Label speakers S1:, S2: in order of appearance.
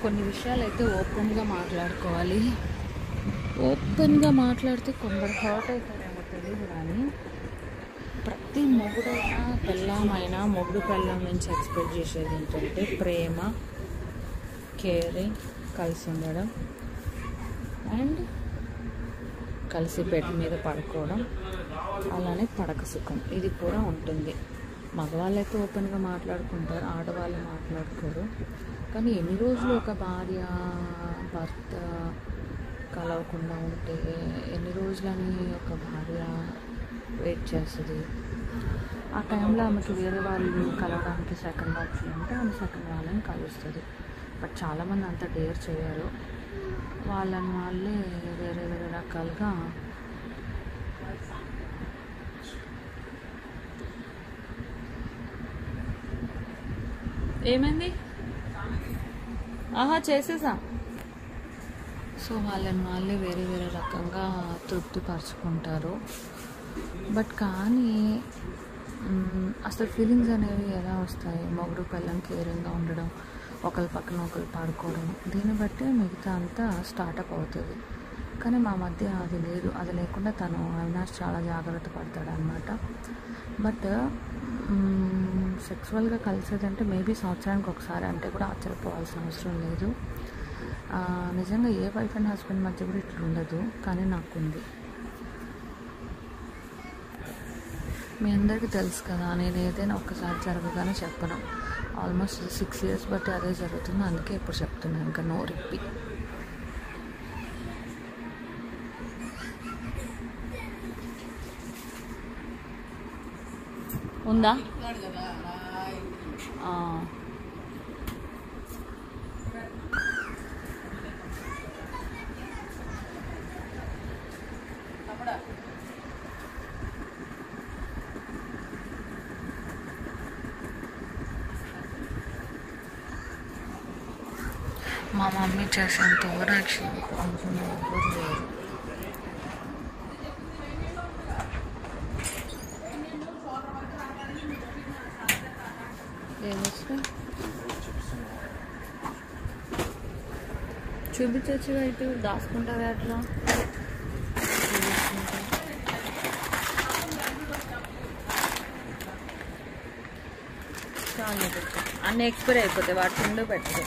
S1: కొన్ని విషయాలు అయితే ఓపెన్గా మాట్లాడుకోవాలి. ఓపెన్గా మాట్లాడితే కొందరు హర్ట్ అవుతారేమో తెలియదు, కానీ ప్రతి మొగుడైనా పెళ్ళామైనా మొగుడు పెళ్ళాం నుంచి ఎక్స్పెక్ట్ చేసేది ఏంటంటే ప్రేమ, కేరింగ్, కలిసి ఉండడం అండ్ కలిసి బెడ్ మీద పడుకోవడం, అలానే పడక సుఖం ఇది కూడా ఉంటుంది. మగవాళ్ళు అయితే ఓపెన్గా మాట్లాడుకుంటారు, ఆడవాళ్ళు మాట్లాడుకోరు. కానీ ఎన్ని రోజులు ఒక భార్య భర్త కలవకుండా ఉంటే ఎన్ని రోజులని ఒక భార్య వెయిట్ చేస్తుంది? ఆ టైంలో ఆమెకి వేరే వాళ్ళు కలవడానికి సెకండ్ ఆప్షన్ ఉంటే ఆమె సెకండ్ వాళ్ళని కలుస్తుంది. బట్ చాలామంది అంత డేర్ చేయరు, వాళ్ళే వేరే వేరే రకాలుగా ఏమైంది చేసేసా. సో వాళ్ళే వేరే వేరే రకంగా తృప్తిపరచుకుంటారు. బట్ కానీ అసలు ఫీలింగ్స్ అనేవి ఎలా వస్తాయి? మొగుడు పెళ్ళం కేరింగ్గా ఉండడం, ఒకరి పక్కన ఒకరు పడుకోవడం, దీన్ని బట్టి మిగతా అంతా స్టార్టప్ అవుతుంది. కానీ మా మధ్య అది లేదు. అది లేకుండా తను అవినాష్ చాలా జాగ్రత్త పడతాడు అనమాట. బట్ సెక్సువల్గా కలిసేదంటే మేబీ సంవత్సరానికి ఒకసారి అంటే కూడా ఆశ్చర్యపోవాల్సిన అవసరం లేదు. నిజంగా ఏ వైఫ్ అండ్ హస్బెండ్ మధ్య కూడా ఇట్లా ఉండదు, కానీ నాకుంది. మీ అందరికీ తెలుసు కదా, నేను ఏదైనా ఒక్కసారి జరగగానే చెప్పను. ఆల్మోస్ట్ 6 years బట్టి అదే జరుగుతుంది, అందుకే ఇప్పుడు చెప్తున్నాను, ఇంకా నో రిప్పి. ఉందా? మా మమ్మీ చేసేంత ఓవరాక్షన్ కొంచెం ఎవరు లేరు. చూపించవచ్చు అయితే దాచుకుంటారా అట్లా? చాలా అన్నీ ఎక్స్పైర్ అయిపోతాయి, వాటి కింద పెట్టదు.